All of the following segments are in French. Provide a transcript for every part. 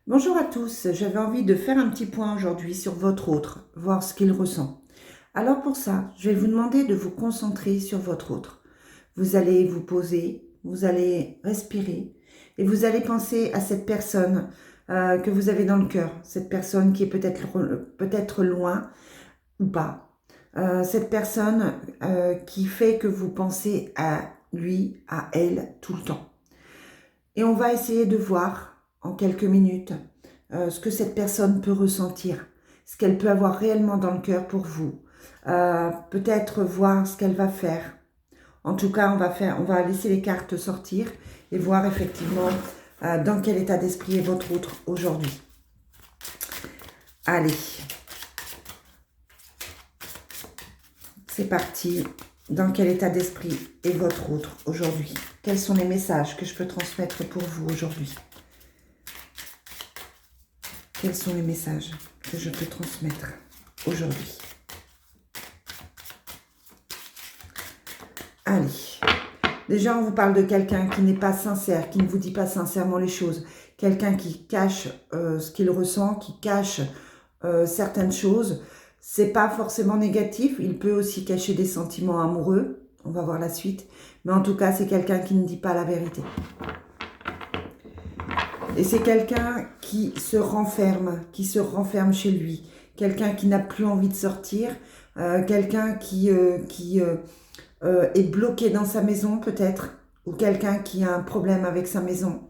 Bonjour à tous, j'avais envie de faire un petit point aujourd'hui sur votre autre, voir ce qu'il ressent. Alors pour ça, je vais vous demander de vous concentrer sur votre autre. Vous allez vous poser, vous allez respirer et vous allez penser à cette personne que vous avez dans le cœur, cette personne qui est peut-être loin ou pas. Cette personne qui fait que vous pensez à lui, à elle tout le temps. Et on va essayer de voir en quelques minutes ce que cette personne peut ressentir, ce qu'elle peut avoir réellement dans le cœur pour vous. Peut-être voir ce qu'elle va faire. En tout cas, on va laisser les cartes sortir et voir effectivement dans quel état d'esprit est votre autre aujourd'hui. Allez, c'est parti. Dans quel état d'esprit est votre autre aujourd'hui? Quels sont les messages que je peux transmettre pour vous aujourd'hui? Quels sont les messages que je peux transmettre aujourd'hui? Allez. Déjà, on vous parle de quelqu'un qui n'est pas sincère, qui ne vous dit pas sincèrement les choses. Quelqu'un qui cache ce qu'il ressent, qui cache certaines choses. C'est pas forcément négatif. Il peut aussi cacher des sentiments amoureux. On va voir la suite. Mais en tout cas, c'est quelqu'un qui ne dit pas la vérité. Et c'est quelqu'un qui se renferme chez lui. Quelqu'un qui n'a plus envie de sortir. Quelqu'un qui est bloqué dans sa maison peut-être. Ou quelqu'un qui a un problème avec sa maison.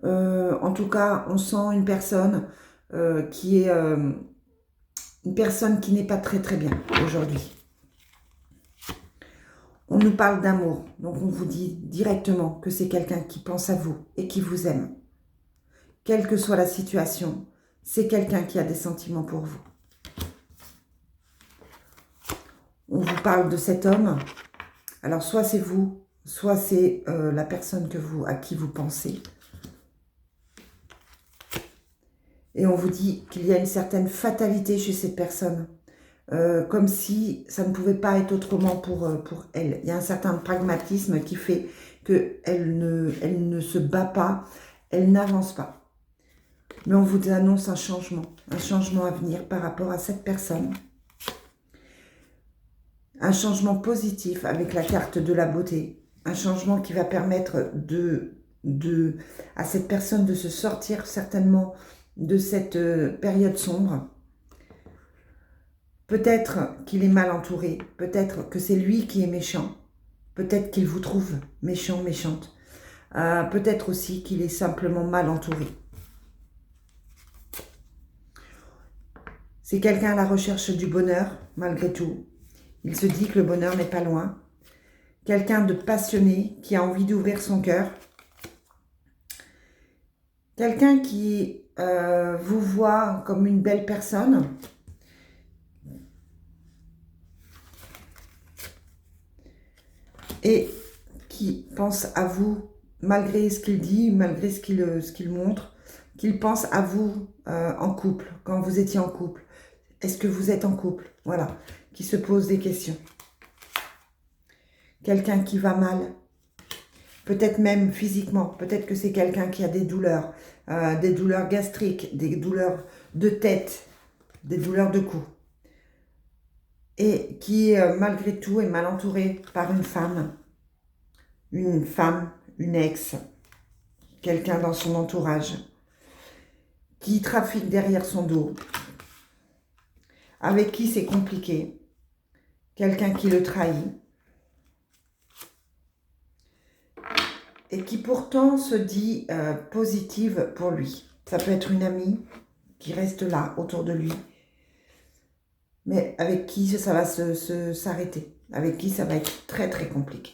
En tout cas, on sent une personne qui est une personne qui n'est pas très très bien aujourd'hui. On nous parle d'amour, donc on vous dit directement que c'est quelqu'un qui pense à vous et qui vous aime. Quelle que soit la situation, c'est quelqu'un qui a des sentiments pour vous. On vous parle de cet homme. Alors soit c'est vous, soit c'est la personne à qui vous pensez. Et on vous dit qu'il y a une certaine fatalité chez cette personne. Comme si ça ne pouvait pas être autrement pour elle. Il y a un certain pragmatisme qui fait qu'elle ne se bat pas, elle n'avance pas. Mais on vous annonce un changement à venir par rapport à cette personne. Un changement positif avec la carte de la beauté. Un changement qui va permettre à cette personne de se sortir certainement de cette période sombre. Peut-être qu'il est mal entouré, peut-être que c'est lui qui est méchant, peut-être qu'il vous trouve méchant, méchante, peut-être aussi qu'il est simplement mal entouré. C'est quelqu'un à la recherche du bonheur, malgré tout. Il se dit que le bonheur n'est pas loin. Quelqu'un de passionné, qui a envie d'ouvrir son cœur. Quelqu'un qui vous voit comme une belle personne. Et qui pense à vous, malgré ce qu'il dit, malgré ce qu'il montre, qu'il pense à vous en couple, quand vous étiez en couple. Est-ce que vous êtes en couple? Voilà, qui se pose des questions. Quelqu'un qui va mal, peut-être même physiquement, peut-être que c'est quelqu'un qui a des douleurs gastriques, des douleurs de tête, des douleurs de cou. Et qui, malgré tout, est mal entouré par une femme, une ex, quelqu'un dans son entourage, qui trafique derrière son dos, avec qui c'est compliqué, quelqu'un qui le trahit, et qui pourtant se dit positive pour lui. Ça peut être une amie qui reste là, autour de lui, mais avec qui ça va s'arrêter, avec qui ça va être très très compliqué.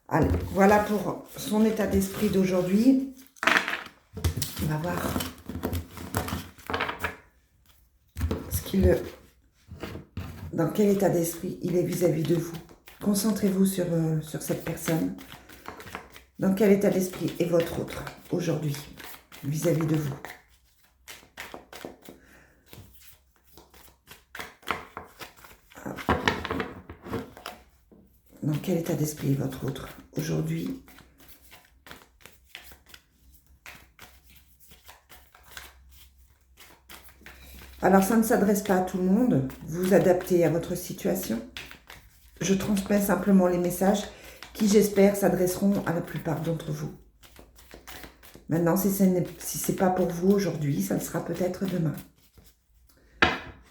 Allez, voilà pour son état d'esprit d'aujourd'hui. On va voir dans quel état d'esprit il est vis-à-vis de vous. Concentrez-vous sur cette personne. Dans quel état d'esprit est votre autre aujourd'hui vis-à-vis de vous? Dans quel état d'esprit est votre autre aujourd'hui? Alors, ça ne s'adresse pas à tout le monde. Vous adaptez à votre situation. Je transmets simplement les messages qui, j'espère, s'adresseront à la plupart d'entre vous. Maintenant, si ce n'est pas pour vous aujourd'hui, ça le sera peut-être demain.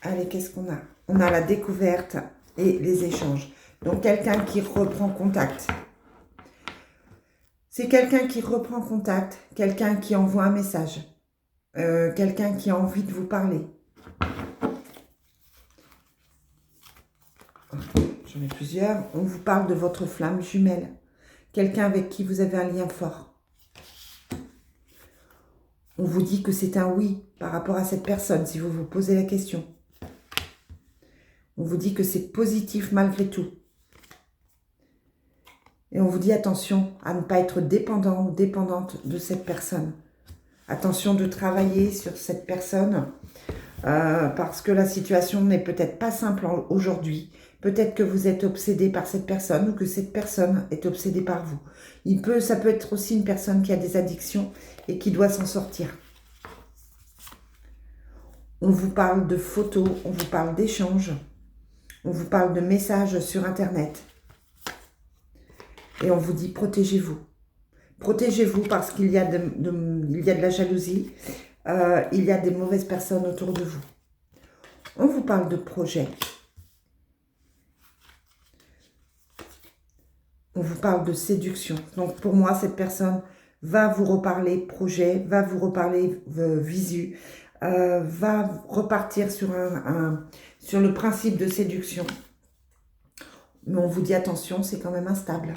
Allez, qu'est-ce qu'on a? On a la découverte et les échanges. Donc, quelqu'un qui reprend contact. C'est quelqu'un qui reprend contact, quelqu'un qui envoie un message, quelqu'un qui a envie de vous parler. J'en ai plusieurs. On vous parle de votre flamme jumelle. Quelqu'un avec qui vous avez un lien fort. On vous dit que c'est un oui par rapport à cette personne, si vous vous posez la question. On vous dit que c'est positif malgré tout. Et on vous dit attention à ne pas être dépendant ou dépendante de cette personne. Attention de travailler sur cette personne parce que la situation n'est peut-être pas simple aujourd'hui. Peut-être que vous êtes obsédé par cette personne ou que cette personne est obsédée par vous. Ça peut être aussi une personne qui a des addictions et qui doit s'en sortir. On vous parle de photos, on vous parle d'échanges, on vous parle de messages sur Internet. Et on vous dit protégez-vous. Protégez-vous parce qu'il y a de la jalousie, il y a des mauvaises personnes autour de vous. On vous parle de projets. On vous parle de séduction. Donc pour moi, cette personne va vous reparler projet, va vous reparler visu, va repartir sur le principe de séduction. Mais on vous dit attention, c'est quand même instable.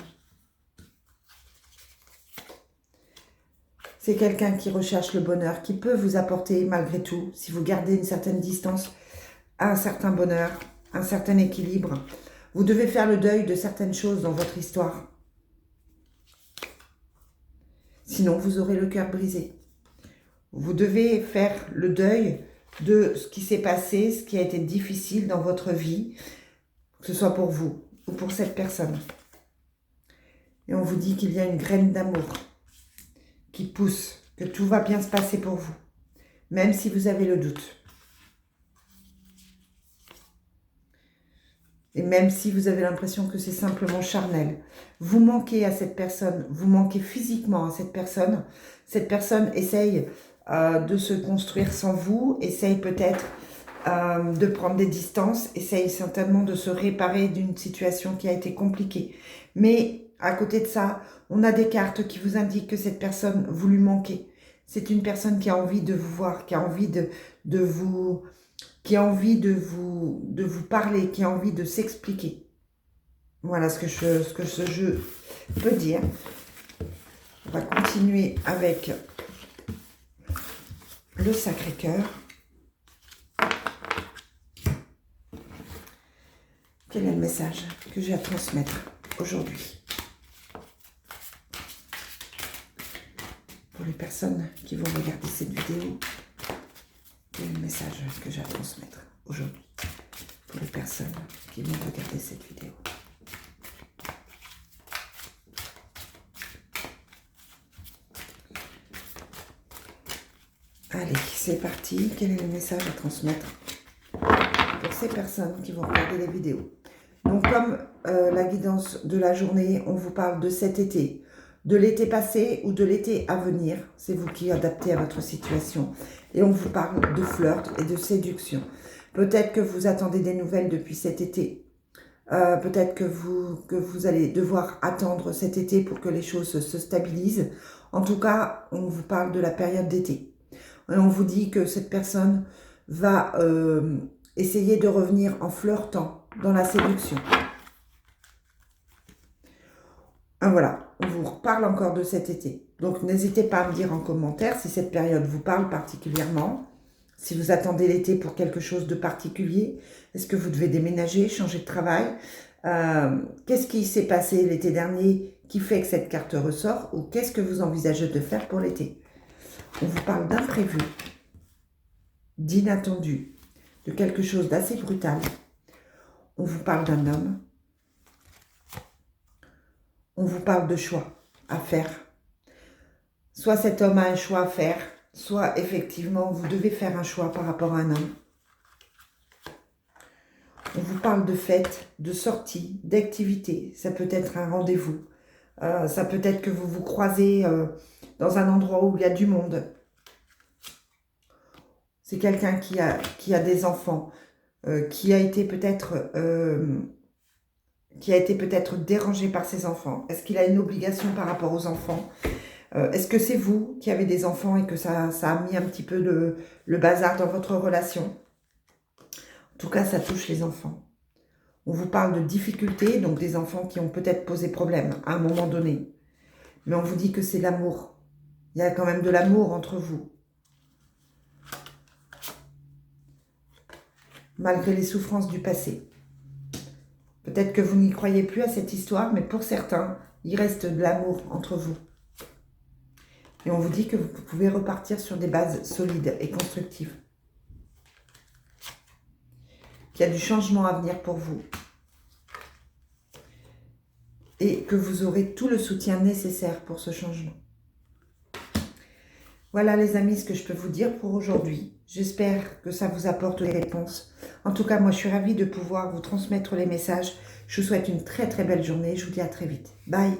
C'est quelqu'un qui recherche le bonheur, qui peut vous apporter malgré tout, si vous gardez une certaine distance, un certain bonheur, un certain équilibre. Vous devez faire le deuil de certaines choses dans votre histoire. Sinon, vous aurez le cœur brisé. Vous devez faire le deuil de ce qui s'est passé, ce qui a été difficile dans votre vie, que ce soit pour vous ou pour cette personne. Et on vous dit qu'il y a une graine d'amour qui pousse, que tout va bien se passer pour vous, même si vous avez le doute. Et même si vous avez l'impression que c'est simplement charnel, vous manquez à cette personne, vous manquez physiquement à cette personne essaye de se construire sans vous, essaye peut-être de prendre des distances, essaye certainement de se réparer d'une situation qui a été compliquée. Mais à côté de ça, on a des cartes qui vous indiquent que cette personne, vous lui manquez. C'est une personne qui a envie de vous voir, qui a envie de vous parler, qui a envie de s'expliquer. Voilà ce que ce jeu peut dire. On va continuer avec le Sacré-Cœur. Quel est le message que j'ai à transmettre aujourd'hui pour les personnes qui vont regarder cette vidéo? Quel est le message que j'ai à transmettre aujourd'hui pour les personnes qui vont regarder cette vidéo? Allez, c'est parti. Quel est le message à transmettre pour ces personnes qui vont regarder les vidéos? Donc, comme la guidance de la journée, on vous parle de cet été, de l'été passé ou de l'été à venir. C'est vous qui adaptez à votre situation. Et on vous parle de flirt et de séduction. Peut-être que vous attendez des nouvelles depuis cet été. Peut-être que vous allez devoir attendre cet été pour que les choses se stabilisent. En tout cas, on vous parle de la période d'été. Et on vous dit que cette personne va essayer de revenir en flirtant dans la séduction. Voilà, on vous reparle encore de cet été. Donc, n'hésitez pas à me dire en commentaire si cette période vous parle particulièrement. Si vous attendez l'été pour quelque chose de particulier. Est-ce que vous devez déménager, changer de travail? Qu'est-ce qui s'est passé l'été dernier qui fait que cette carte ressort? Ou qu'est-ce que vous envisagez de faire pour l'été? On vous parle d'imprévu, d'inattendu, de quelque chose d'assez brutal. On vous parle d'un homme. On vous parle de choix à faire. Soit cet homme a un choix à faire, soit effectivement vous devez faire un choix par rapport à un homme. On vous parle de fêtes, de sorties, d'activités. Ça peut être un rendez-vous. Ça peut être que vous vous croisez dans un endroit où il y a du monde. C'est quelqu'un qui a des enfants, qui a été peut-être dérangé par ses enfants. Est-ce qu'il a une obligation par rapport aux enfants? Est-ce que c'est vous qui avez des enfants et que ça a mis un petit peu le bazar dans votre relation? En tout cas, ça touche les enfants. On vous parle de difficultés, donc des enfants qui ont peut-être posé problème à un moment donné. Mais on vous dit que c'est l'amour. Il y a quand même de l'amour entre vous. Malgré les souffrances du passé. Peut-être que vous n'y croyez plus à cette histoire, mais pour certains, il reste de l'amour entre vous. Et on vous dit que vous pouvez repartir sur des bases solides et constructives. Qu'il y a du changement à venir pour vous. Et que vous aurez tout le soutien nécessaire pour ce changement. Voilà les amis, ce que je peux vous dire pour aujourd'hui. J'espère que ça vous apporte des réponses. En tout cas, moi je suis ravie de pouvoir vous transmettre les messages. Je vous souhaite une très très belle journée. Je vous dis à très vite. Bye.